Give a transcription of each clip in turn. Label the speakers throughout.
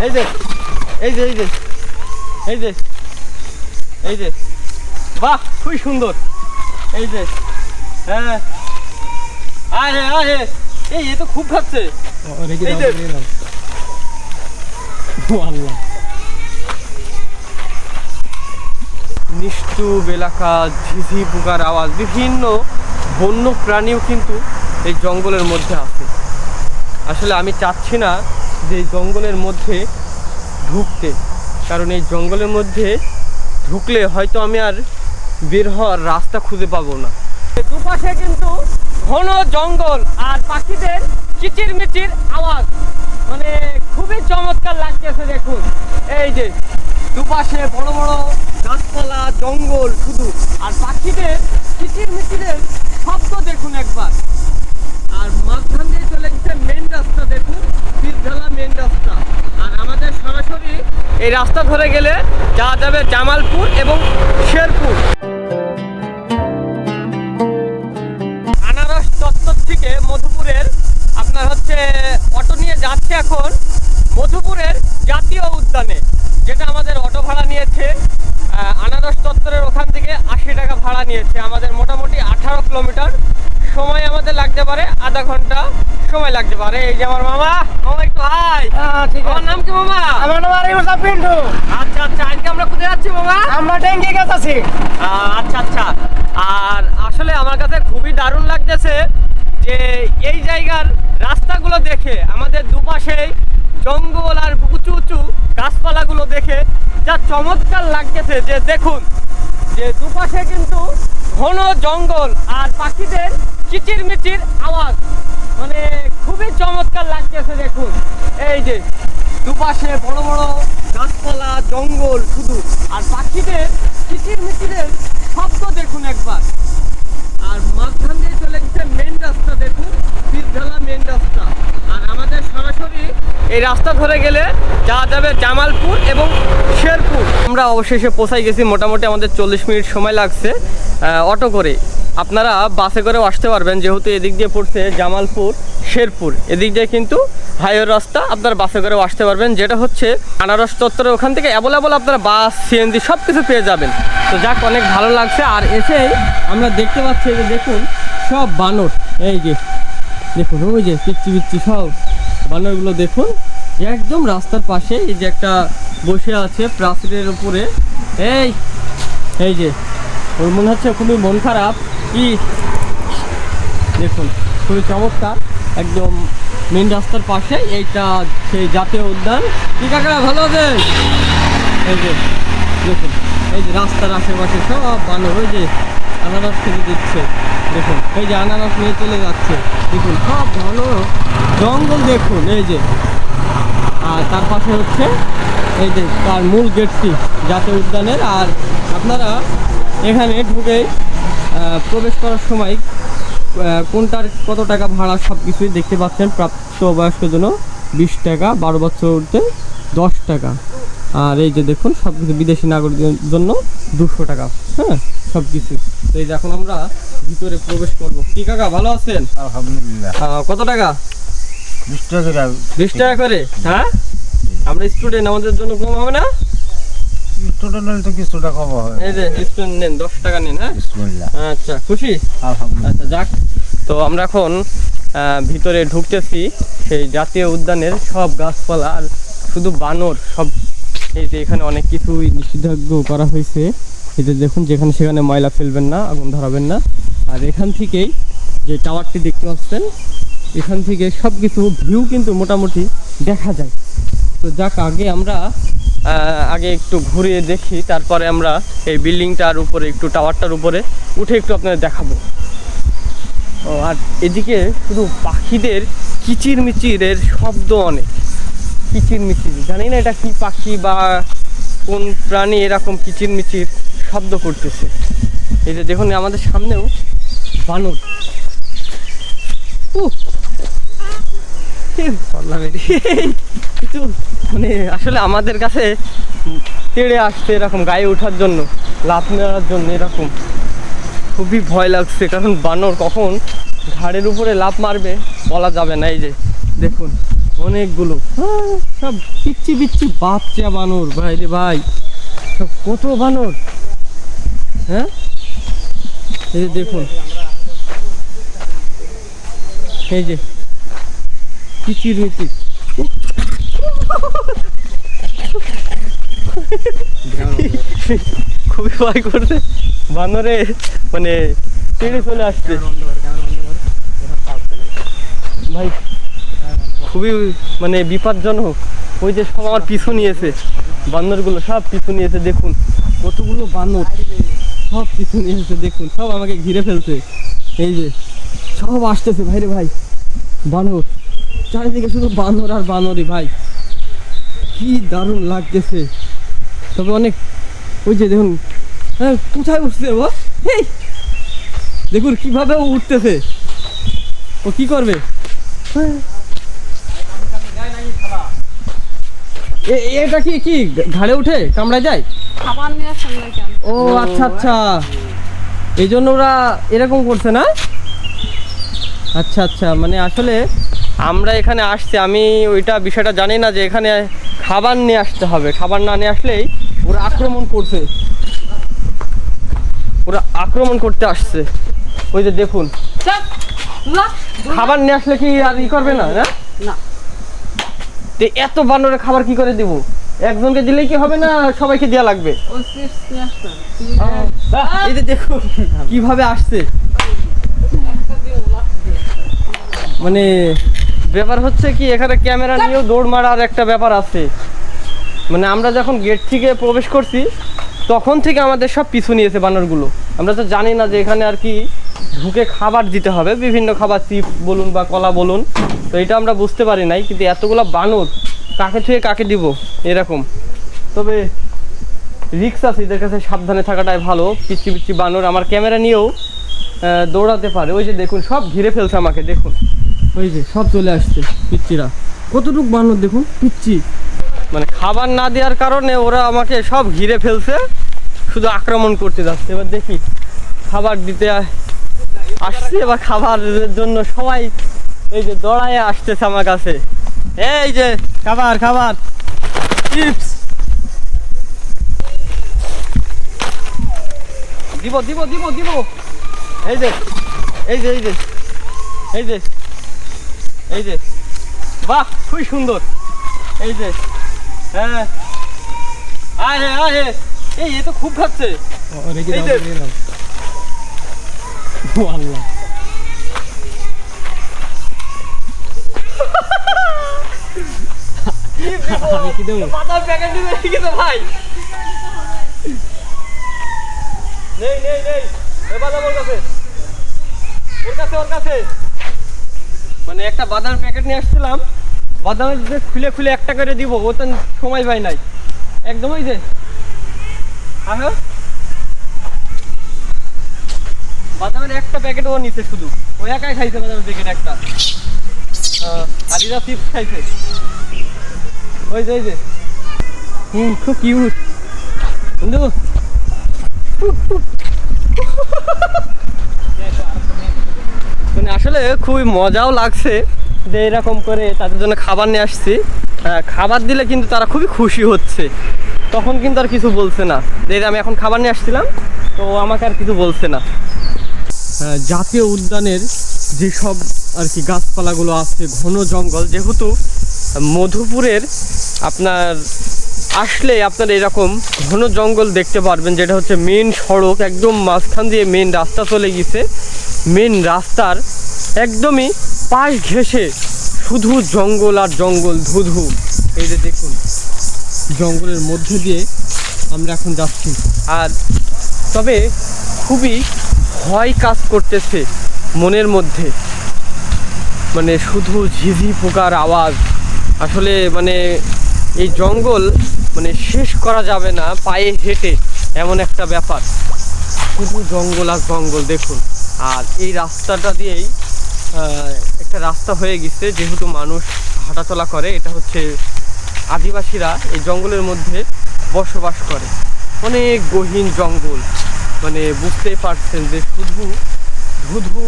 Speaker 1: এই যে এই যে এই যে এই যে এই যে বাহ, খুবই সুন্দর। এই যে হ্যাঁ, আয় আয়, এই এ তো খুব খাচ্ছে। এই যে নিশ্চুপ এলাকা, ঝিঝি পোকার আওয়াজ, বিভিন্ন বন্য প্রাণীও কিন্তু এই জঙ্গলের মধ্যে আছে। আসলে আমি চাচ্ছি না যে এই জঙ্গলের মধ্যে ঢুকতে, কারণ এই জঙ্গলের মধ্যে ঢুকলে হয়তো আমি আর বের হওয়ার রাস্তা খুঁজে পাবো না। দুপাশে কিন্তু ঘন জঙ্গল আর পাখিদের কিচিরমিচির আওয়াজ, মানে খুবই চমৎকার লাগতেছে। দেখুন এই যে দুপাশে বড় বড় গাছপালা, জঙ্গল শুধু, আর পাখিদের কিচিরমিচিরের শব্দ দেখুন একবার। আর মাঝখান দিয়ে চলে গেছে মেন রাস্তা, দেখুন পীরঢালা মেন রাস্তা। আর আমাদের সরাসরি এই রাস্তা ধরে গেলে যাওয়া যাবে জামালপুর এবং শেরপুর। আনারস চত্বর থেকে মধুপুরের আপনার হচ্ছে অটো নিয়ে যাচ্ছে এখন মধুপুরের জাতীয় উদ্যানে, যেটা আমাদের অটো ভাড়া নিয়েছে আনারস চত্বরের ওখান থেকে 80 টাকা ভাড়া নিয়েছে। আমাদের মোটামুটি 18 কিলোমিটার, সময় আমাদের লাগতে পারে আধা ঘন্টা সময় লাগতে পারে। এই যে আমার মামা, মামা একটু হাই। আমার নাম কি মামা?
Speaker 2: আমার নাম আরিফুল পিন্টু।
Speaker 1: আচ্ছা আচ্ছা, আজকে আমরা কোথায় যাচ্ছি মামা?
Speaker 2: আমরা ডেঙ্গি গাছ আছি।
Speaker 1: আচ্ছা আচ্ছা। আর আসলে আমার কাছে খুবই দারুণ লাগতেছে যে এই জায়গার রাস্তাগুলো দেখে, আমাদের দুপাশে জঙ্গল আর উঁচু উঁচু গাছপালাগুলো দেখে যা চমৎকার লাগতেছে। যে দেখুন যে দুপাশে কিন্তু ঘন জঙ্গল আর পাখিদের কিচিরমিচির আওয়াজ, মানে খুবই চমৎকার লাগতেছে। দেখুন এই যে দুপাশে বড় বড় গাছপালা, জঙ্গল শুধু, আর পাখিদের কিচিরমিচিরের শব্দ দেখুন একবার। আর মাঝখান দিয়ে চলে গেছে মেন রাস্তা, দেখুন পীরঢালা মেন রাস্তা। আর আমাদের সরাসরি এই রাস্তা ধরে গেলে যাওয়া যাবে জামালপুর এবং শেরপুর। আমরা অবশেষে পৌঁছাই গেছি, মোটামুটি আমাদের 40 মিনিট সময় লাগছে অটো করে। আপনারা বাসে করেও আসতে পারবেন, যেহেতু এদিক দিয়ে পড়ছে জামালপুর শেরপুর, এদিক দিয়ে কিন্তু হাইওয়ে রাস্তা, আপনারা বাসে করেও আসতে পারবেন। যেটা হচ্ছে আনারস চত্বরের ওখান থেকে অ্যাভেলেবল আপনারা বাস, সিএনজি সব কিছু পেয়ে যাবেন। তো যাক, অনেক ভালো লাগছে। আর এসেই আমরা দেখতে পাচ্ছি যে দেখুন সব বানর, এই যে দেখুন ওই যে পিচ্ছি পিচ্ছি সব বানরগুলো দেখুন একদম রাস্তার পাশে। এই যে একটা বসে আছে প্রাচীরের উপরে, এই এই যে ওর মনে হচ্ছে খুবই মন খারাপ কি, দেখুন খুবই চমৎকার, একদম মেন রাস্তার পাশে। এইটা সেই জাতীয় উদ্যান। কি কাকা ভালো আছে? এই যে দেখুন এই যে রাস্তার আশেপাশে সব বানর, ওই যে আনারস খেতে দিচ্ছে, দেখুন এই যে আনারস নিয়ে চলে যাচ্ছে, দেখুন সব ঘন জঙ্গল দেখুন এই যে। আর তার পাশে হচ্ছে এই যে তার মূল গেটটি জাতীয় উদ্যানের। আর আপনারা এখানে ঢুকে প্রবেশ করার সময় কোনটার কত টাকা ভাড়া সব কিছুই দেখতে পাচ্ছেন। প্রাপ্তবয়স্কের জন্য 20 টাকা, 12 বছর উঠতে 10 টাকা। আর এই যে দেখুন সব কিছু বিদেশি নাগরিকদের জন্য 200 টাকা, হ্যাঁ সব কিছু। তো এই যে এখন আমরা ভিতরে প্রবেশ করবো। কি কাকা ভালো আছেন?
Speaker 2: আলহামদুলিল্লাহ।
Speaker 1: কত টাকা?
Speaker 2: 20 টাকা।
Speaker 1: 20 টাকা করে? হ্যাঁ, আমরা স্টুডেন্ট, আমাদের জন্য কম হবে না?
Speaker 2: স্টুডেন্ট হলে তো কিছুটা কম হবে।
Speaker 1: এই যে স্টুডেন্ট নেন, 10 টাকা নেন। হ্যাঁ
Speaker 2: বিসমিল্লাহ।
Speaker 1: আচ্ছা, খুশি?
Speaker 2: আলহামদুলিল্লাহ।
Speaker 1: আচ্ছা যাক, তো আমরা এখন ভিতরে ঢুকতেছি সেই জাতীয় উদ্যানের। সব গাছপালা আর শুধু বানর সব। এই যে এখানে অনেক কিছুই নিষেধাজ্ঞা করা হয়েছে। এই যে দেখুন যেখানে সেখানে ময়লা ফেলবেন না, আগুন ধরাবেন না। আর এখান থেকেই যে টাওয়ারটি দেখতে পাচ্ছেন, এখান থেকে সব কিছু ভিউ কিন্তু মোটামুটি দেখা যায়। তো যাক, আগে একটু ঘুরিয়ে দেখি, তারপরে আমরা এই বিল্ডিংটার উপরে একটু, টাওয়ারটার উপরে উঠে একটু আপনাদের দেখাবো। ও আর এদিকে শুধু পাখিদের কিচিরমিচিরের শব্দ, অনেক কিচিরমিচির, জানি না এটা কি পাখি বা কোন প্রাণী এরকম কিচিরমিচির শব্দ করতেছে। এই যে দেখুন আমাদের সামনেও বানর, কিছু মানে আসলে আমাদের কাছে তেড়ে আসছে এরকম গায়ে ওঠার জন্য, লাফ নেওয়ার জন্য, এরকম খুবই ভয় লাগছে। কারণ বানর কখন ঘাড়ের উপরে লাফ মারবে বলা যাবে না। এই যে দেখুন অনেকগুলো সব পিচ্ছি পিচ্ছি বাচ্চা বানর ভাই রে ভাই, সব কত বানর। হ্যাঁ এই যে দেখুন, এই যে কিচির মিচির, খুবই ভয় করছে বানরে, মানে টেনে চলে আসছে ভাই, খুবই মানে বিপজ্জনক। ওই যে সব আমার পিছু নিয়েছে, বান্দরগুলো সব পিছু নিয়েছে, দেখুন কতগুলো বানর সব পিছু নিয়েছে, দেখুন সব আমাকে ঘিরে ফেলছে। এই যে সব আসতেছে ভাই রে ভাই, বানর চারিদিকে শুধু বানর আর বানরই ভাই, কি দারুণ লাগতেছে। তবে অনেক, ওই যে দেখুন, হ্যাঁ কোথায় উঠছে ও, এই দেখুন কিভাবে ও উঠতেছে, ও কি করবে। হ্যাঁ এটা কি কি ঘাড়ে উঠে কামড়া যায়?
Speaker 3: খাবার নিয়ে আসেন না কেন?
Speaker 1: ও আচ্ছা আচ্ছা, এই জন্য ওরা এরকম করছে না? আচ্ছা আচ্ছা, মানে আসলে আমরা এখানে আসছি, আমি ওইটা বিষয়টা জানি না যে এখানে খাবার নিয়ে আসতে হবে, খাবার না নিয়ে আসলেই ওরা আক্রমণ করছে, ওরা আক্রমণ করতে আসছে। ওই যে দেখুন,
Speaker 3: চল, না,
Speaker 1: খাবার নিয়ে আসলে কি আর ই করবে না? না
Speaker 3: না।
Speaker 1: তো এত বানরের খাবার কি করে দিব? একজনকে দিলেই কি হবে না সবাইকে দেওয়া লাগবে?
Speaker 3: ওই চিপস নিয়ে আসবেন।
Speaker 1: এই যে দেখুন কিভাবে আসছে, মানে ব্যাপার হচ্ছে কি এখানে ক্যামেরা নিয়েও দৌড় মারার একটা ব্যাপার আছে। মানে আমরা যখন গেট থেকে প্রবেশ করছি তখন থেকে আমাদের সব পিছু নিয়েছে বানরগুলো। আমরা তো জানি না যে এখানে আর কি ঢুকে খাবার দিতে হবে, বিভিন্ন খাবার, চিপস বলুন বা কলা বলুন, তো এটা আমরা বুঝতে পারি নাই। কিন্তু এতগুলো বানর কাকে ছুঁয়ে কাকে দিব এরকম। তবে রিক্স আছে, এদের কাছে সাবধানে থাকাটাই ভালো। পিচ্ছি পিচ্ছি বানর আমার ক্যামেরা নিয়েও দৌড়াতে পারে। ওই যে দেখুন সব ঘিরে ফেলছে আমাকে, দেখুন ওই যে সব চলে আসছে পিচ্চিরা, কতটুকু বানর দেখুন পিচ্ছি, মানে খাবার না দেওয়ার কারণে ওরা আমাকে সব ঘিরে ফেলছে, শুধু আক্রমণ করতে যাচ্ছে। এবার দেখি খাবার দিতে আসছে, এবার খাবারের জন্য সবাই এই যে দৌড়ায় আসতেছে আমার কাছে, এই যে খাবার খাবার চিপস দিব দিব দিব দিব, এই যে এই যে এই যে এই যে এই যে, বাহ খুবই সুন্দর, এই যে হ্যাঁ, আয় হে আয় হে, এই এ তো খুব খাচ্ছে, এই যে ও আল্লাহ, আমি কি দেবো বাদাম প্যাকেট দিবে কি তো ভাই, নেই নেই নেই, এই বাদাম ওর কাছে ওর কাছে ওর কাছে, মানে একটা বাদাম প্যাকেট নিয়ে আসছিলাম, বাদামের যে খুলে খুলে একটা করে দিব, ও তো সময় পাই নাই একদম। ওই যে হ্যাঁ, বাদামের একটা প্যাকেট ও নিচে, শুধু ও একাই খাইছে বাদামের প্যাকেট একটা, আর এরা চিপস খাইছে। ওই যে ওই যে খুব কিউট বন্ধু, মানে আসলে খুবই মজাও লাগছে যে এরকম করে তাদের জন্য খাবার নিয়ে আসছি। খাবার দিলে কিন্তু তারা খুবই খুশি হচ্ছে, তখন কিন্তু আর কিছু বলছে না যে আমি এখন খাবার নিয়ে আসছিলাম, তো আমাকে আর কিছু বলছে না। জাতীয় উদ্যানের যেসব আর কি গাছপালাগুলো আছে, ঘন জঙ্গল, যেহেতু মধুপুরের আপনার আসলে আপনার এরকম ঘন জঙ্গল দেখতে পারবেন, যেটা হচ্ছে মেন সড়ক, একদম মাঝখান দিয়ে মেন রাস্তা চলে গেছে, মেন রাস্তার একদমই পাশ ঘেঁষে শুধু জঙ্গল আর জঙ্গল, ধুধু। এই যে দেখুন জঙ্গলের মধ্যে দিয়ে আমরা এখন যাচ্ছি, আর তবে খুবই ভয় কাজ করতেছে মনের মধ্যে, মানে শুধু ঝিঝি পোকার আওয়াজ। আসলে মানে এই জঙ্গল মানে শেষ করা যাবে না পায়ে হেঁটে, এমন একটা ব্যাপার, শুধু জঙ্গল আর জঙ্গল দেখুন। আর এই রাস্তাটা দিয়েই একটা রাস্তা হয়ে গেছে, যেহেতু মানুষ হাঁটাচলা করে, এটা হচ্ছে আদিবাসীরা এই জঙ্গলের মধ্যে বসবাস করে, অনেক গহীন জঙ্গল, মানে বুঝতেই পারছেন যে শুধু ধুধু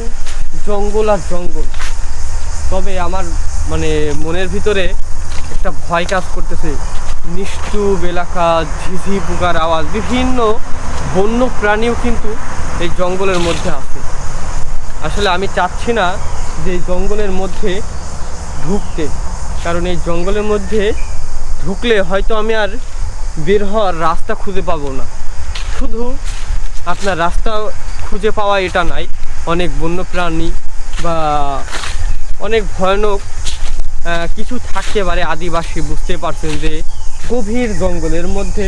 Speaker 1: জঙ্গল আর জঙ্গল। তবে আমার মানে মনের ভিতরে একটা ভয় কাজ করতেছে। নিষ্ঠুব এলাকা, ঝিঝি পোকার আওয়াজ, বিভিন্ন বন্য প্রাণীও কিন্তু এই জঙ্গলের মধ্যে আছে। আসলে আমি চাচ্ছি না যে এই জঙ্গলের মধ্যে ঢুকতে, কারণ এই জঙ্গলের মধ্যে ঢুকলে হয়তো আমি আর বের হওয়ার রাস্তা খুঁজে পাবো না। শুধু আপনার রাস্তা খুঁজে পাওয়া এটা নাই, অনেক বন্য প্রাণী বা অনেক ভয়ানক কিছু থাকতে পারে। আদিবাসী বুঝতে পারছেন যে গভীর জঙ্গলের মধ্যে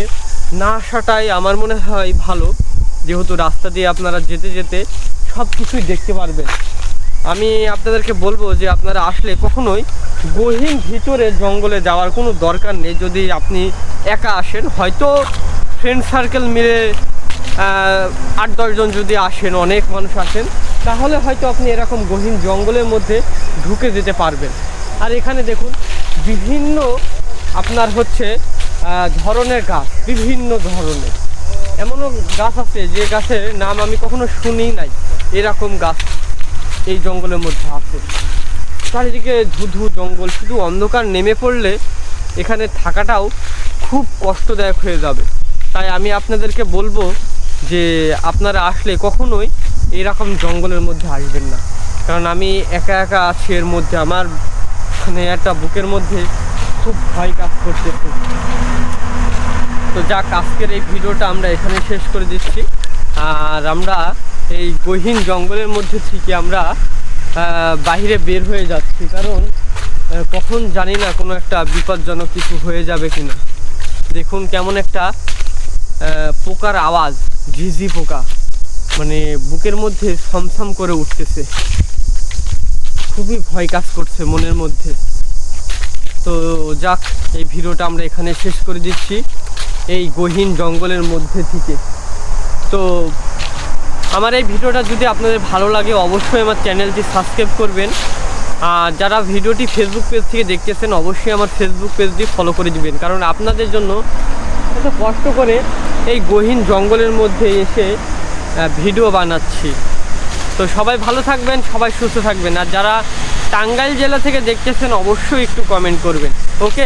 Speaker 1: না আসাটাই আমার মনে হয় ভালো, যেহেতু রাস্তা দিয়ে আপনারা যেতে যেতে সব কিছুই দেখতে পারবেন। আমি আপনাদেরকে বলবো যে আপনারা আসলে কখনোই গহীন ভিতরে জঙ্গলে যাওয়ার কোনো দরকার নেই। যদি আপনি একা আসেন, হয়তো ফ্রেন্ড সার্কেল মিলে 8-10 জন যদি আসেন, অনেক মানুষ আসেন, তাহলে হয়তো আপনি এরকম গহীন জঙ্গলের মধ্যে ঢুকে যেতে পারবেন। আর এখানে দেখুন বিভিন্ন আপনার হচ্ছে ধরনের গাছ, বিভিন্ন ধরনের এমনও গাছ আছে যে গাছের নাম আমি কখনো শুনি নাই, এরকম গাছ এই জঙ্গলের মধ্যে আছে। চারিদিকে ধুধু জঙ্গল, শুধু অন্ধকার নেমে পড়লে এখানে থাকাটাও খুব কষ্টদায়ক হয়ে যাবে। তাই আমি আপনাদেরকে বলবো যে আপনারা আসলে কখনোই এরকম জঙ্গলের মধ্যে আসবেন না, কারণ আমি একা একা আছি এর মধ্যে। আমার মানে একটা বুকের মধ্যে খুব ভয় কাজ করতেছে। তো যাক, আজকের এই ভিডিওটা আমরা এখানে শেষ করে দিচ্ছি। আর আমরা এই গহীন জঙ্গলের মধ্যে থেকে আমরা বাইরে বের হয়ে যাচ্ছি, কারণ কখন জানি না কোনো একটা বিপজ্জনক কিছু হয়ে যাবে কিনা। দেখুন কেমন একটা পোকার আওয়াজ, ঝিঝি পোকা, মানে বুকের মধ্যে ছমছম করে উঠতেছে, খুবই ভয় কাজ করছে মনের মধ্যে। তো যাক, এই ভিডিওটা আমরা এখানে শেষ করে দিচ্ছি এই গহীন জঙ্গলের মধ্যে থেকে। তো আমার এই ভিডিওটা যদি আপনাদের ভালো লাগে, অবশ্যই আমার চ্যানেলটি সাবস্ক্রাইব করবেন। আর যারা ভিডিওটি ফেসবুক পেজ থেকে দেখতেছেন, অবশ্যই আমার ফেসবুক পেজটি ফলো করে দিবেন, কারণ আপনাদের জন্য এত কষ্ট করে এই গহীন জঙ্গলের মধ্যে এসে ভিডিও বানাচ্ছি। তো সবাই ভালো থাকবেন, সবাই সুস্থ থাকবেন। আর যারা টাঙ্গাইল জেলা থেকে দেখতেছেন, অবশ্যই একটু কমেন্ট করবেন। ওকে।